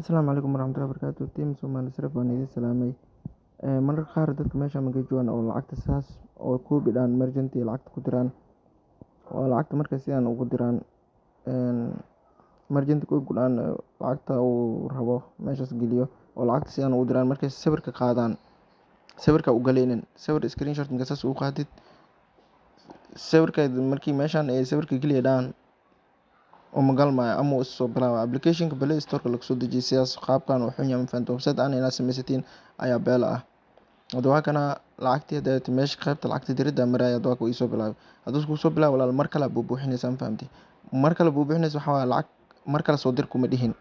Asalaamu calaykum waraxmatullaahi wabarakaatuh. Team Soomaali Sharaf waan idin salaamay. Mararka qaar dadka meesha ma joogaan oo lacagta saas oo ku bidhaan emergency lacagta ku diraan oo lacagta markay sidaan ugu diraan emergency ku gudaan lacagta uu rabo meeshas geliyo oo lacagta sidaan ugu diraan markay sawirka qaadaan sawirka u galeynin sawir screenshot marka saas u qaadid sawirka markii meeshan ay sawirka geliya dhaan oo magalmaayo ama uu soo bilaabo applicationka Play Store lagu soo dejiyo sidaas qaabkan wuxuu yahay mafahant website aan inaad samaysatiin ayaa beela ah waa kana lacagtii hadda meesha qaybta lacagta dirida maraya hadda waa soo bilaabay hadduu ku soo bilaabo walaal mar kale buubuuxinaysa ma fahamtay mar kale buubuuxinaysa waxa waaye lacag mar kale soo dir kuma dhihin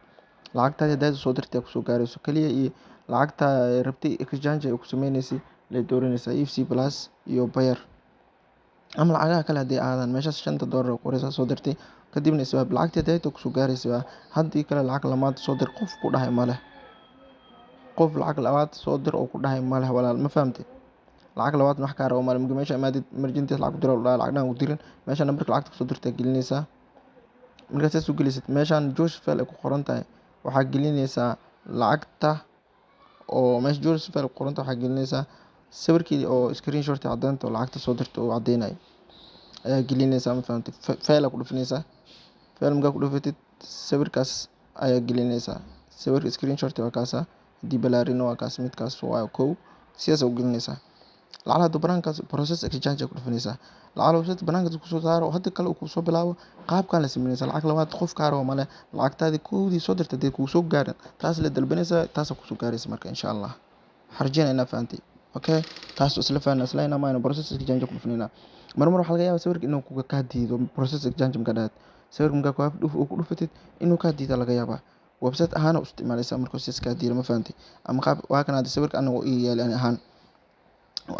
lacagtaadii haddaad soo dirtay ku soo gaarayso kaliya iyo lacagta rabtay exchange ay ku sameynaysa la dooranaysa EFC Plus iyo Payer ama lacagaha kale haddii aadan meeshaas $5 qoraysa soo dirtay kadibna isbaab lacagtii hadda ku soo gaaraysa haddii kale lacag lamaad soo dir qof ku dhahay ma leh qof lacag labaad soo dir oo ku dhahay ma leh walaal ma fahamtay lacag labaad wax ka rabo mal meesha imaadid emergency lacag diro lacagna u dirin meesha numberka lacagta ku soo dirtay gelinaysa markaad soo gelisid meeshan Josh File ay ku qoran tahay waxaa gelinaysaa lacagta oo meesha Josh File ku qoran tahay waxaa gelinaysaa sawirkii oo screenshot cadaynta lacagta soo dirtay oo cadeynay ayaa gelinaysaa ma fahamtay file ku dhufinaysaa file markaa ku dhufatid sawirkaas ayaa gelinaysaa sawirka screenshot waa kaasa hadii balaarina waa kaas midkaas waa kow sidaas u gelinaysaa lacala hadda banaankaas process exchange ku dhufinaysaa lacala website banaankaas ku soo saaro hadda kale uu ku soo bilaabo qaabkan la sameynaysaa lacag labaad qof ka rabo male lacagtaadii koodii soo dirtay dee ku soo gaarin taas la dalbanaysaa taas ku soo gaaraysa marka insha Allah harjina ina fahamtay okay taas isla fahanay isla ina maayna process exchange ku dhufinayna marmar waxa laga yaabaa sawirka inuu kuga ka diido process exchange marka dhaad sawirka marka ku dhufatid inuu ka diido laga yaabaa website ahaan u isticmaalaysa marka si iska diido ma fahamtay ama qaab waa kana sawirka anagu ii yeelay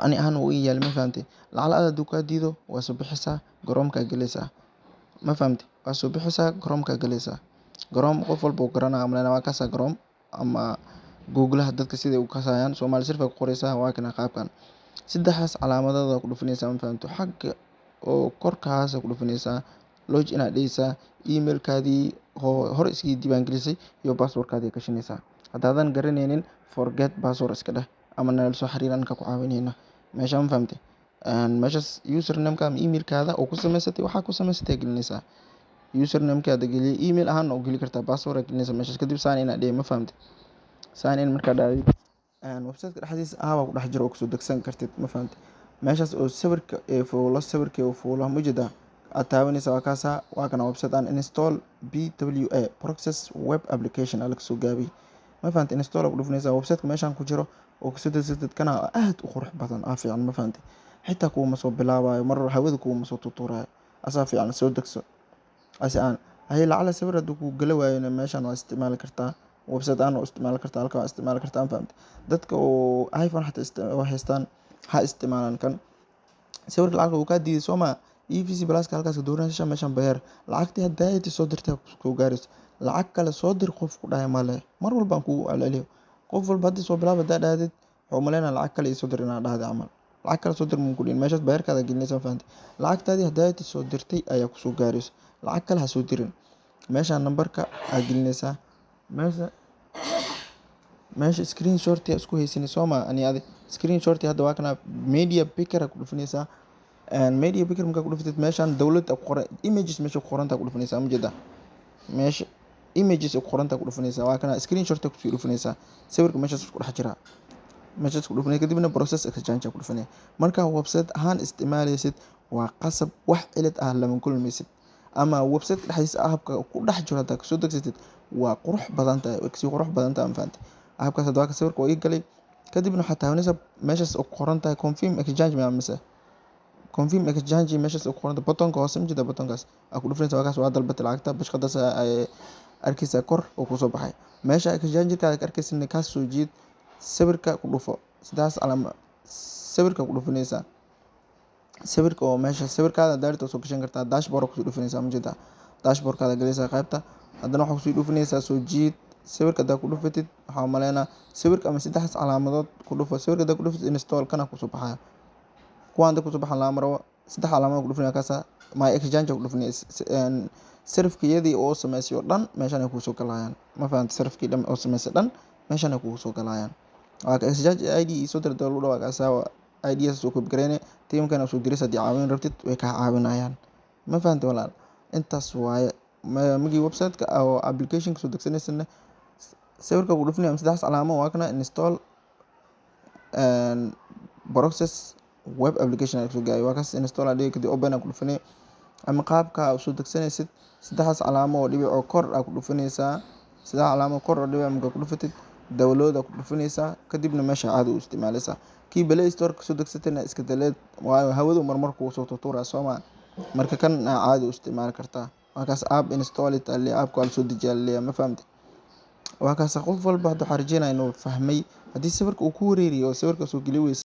ani ahaan uu ii yeelay ma fahamtay lacala aad ka diido waa soo bixisaa garoomka galaysaa ma fahamtay waa soo bixisaa garoomka galaysaa garoom qof walba garanaa ama waa kaasa garoom ama Google dadka sida u kasayaan Soomaali Sharaf ku qoraysaa waa kana qaabkan saddexaas calaamadada ku dhufinaysaa ma fahamtay xagga oo korkaas ku dhufinaysaa log in aad dhigaysaa emailkaadii hore iskii diiwaan gelisay iyo passwordkaadii ka shinaysaa haddaadan garanaynin forget password iska dheh ama nala soo xiriiraan ka ku caawinayna meesha ma fahamtay meeshas username-ka ama email-kaada oo ku samaysatay waxa ku samaysatay gelinaysaa username-kaada geliye email ahaan oo geli kartaa password gelinaysaa meeshas kadib sign in aad dhigay ma fahamtay sign in marka dhaadid website-ka dhexdiisa aaba ku dhex jiro oo ku soo degsan kartid ma fahamtay meeshas oo sawirka sawirka fuulo mujida aad taabanaysaa waa kaasa waa kana website aan install BWA process web application ala soo gaabi ma fahamtay install ku dhufinaysaa website-ka meeshan ku jiro oo ku soo degsatid kana aad u qurux badan fiican ma fahamtay xitaa kuuma soo bilaabayo mar hawada kuuma soo tuturaayo asaa fiican soo degso aan hay lacala sawir haduu ku gala waayona meeshan waa isticmaali kartaa website aan oo isticmaali kartaa halka waa isticmaali kartaa fahamtay dadka oo iPhone xataa haystaan ha isticmaalaan kan sawirka lacag uu ka diiday Soomaa EFC Plus halkaas dooranaysa meeshan Payer lacagtii hadda soo dirtay ku gaarayso lacag kale soo dir qof ku dhahay male mar walba ku celiyo qof walba hadii soo bilaabo daadid wuxuu maleynaa lacag kale soo dir inaa dhahday amal lacag kale soo dir mun ku dhiin meeshaas Payerkaada gelinaysa fahamtay lacagtaadii hadda soo dirtay ayaa ku soo gaarayso lacag kale ha soo dirin meesha numberka aad gelinaysaa meesha screenshot isku haysanay Soomaa ani aad screenshot hadda waa kana media picker ku dhufinaysaa media picker marka ku dhuftid meeshan dawladda ku qoran images meesha ku qoranta ku dhufinaysaa mujada meesha images ku qoranta ku dhufinaysaa waa kana screenshot ku soo dhufinaysaa sawirka meeshaas ku dhex jira meeshaas ku dhufinay kadibna process exchange ku dhufinay marka website ahaan isticmaalaysid waa qasab wax cilad ah lama kulmaysid ama website dhexdiisa ahabka ku dhex jiro hadda ka soo degsatid waa qurux badan tahay si qurux badan tahay fahamtay ahabkaas hadda ka sawirka oo ii galay kadibna waxa taabanaysaa meeshaas oo qoran tahay confirm exchange ma mise confirm exchange meeshaas oo qoran tahay buttonka hoose mujida buttonkaas ku dhufinaysaa waa kaas waa dalbata lacagta bashqadaas ay arkaysaa kor oo ku soo baxay meesha exchange-kaada arkaysaa ka soo jiid sawirka ku dhufo sidaas calama sawirka ku dhufinaysaa sawirka oo meesha sawirkaada daarto soo gashan kartaa dashboard ku dhufinaysaa mujida dashboard-kaada galaysaa qaybta haddana waxa ku soo dhufinaysaa soo jiid sawirka da ku dhufatid waxa maleena sawirka ama saddex calaamadood ku dhufo sawirka da ku dhufatid install kana ku soo baxayo kuwaan da ku soo baxan la maro saddex calaamadood ku dhufinaya kaasa my exchange ku dhufanay sarifkiyadii oo samaysay oo dhan meeshan ay kusoo galayaan. Ma fahamtay? sarifkii dhan oo samaysay dhan meeshan ay kugu soo galayaan. waa ka exchange ID soo dirta lagu dhawaaqaa saa IDs soo koob gareene teamkana soo diris haddii caawin rabtid way ka caawinayaan. Ma fahamtay walaal? intaas waaye magi website-ka oo application soo degsanaysan sawirka ku dhufanay saddex calaamo waa kana install process web application ay soo gaay waa kaas install adii kadib open ku dhufanay ama qaabka soo degsanaysid saddexdaas calaamo oo dhibic oo kor ku dhufanaysaa saddex calaamo kor oo dhibic marka ku dhufatid download ku dhufanaysaa kadibna meesha caadi u isticmaalaysaa kii Play Store ka soo degsatayna iska daleed waayo hawadu marmar ku soo tuuraa Soomaa marka kan caadi u isticmaali kartaa waa kaas app install it ali app ka soo dejiyaa ma fahamtay waa kaas qof walba hadda xariijinaa inuu fahmay haddii sawirka uu ku wareeriyo sawirka soo geli weysa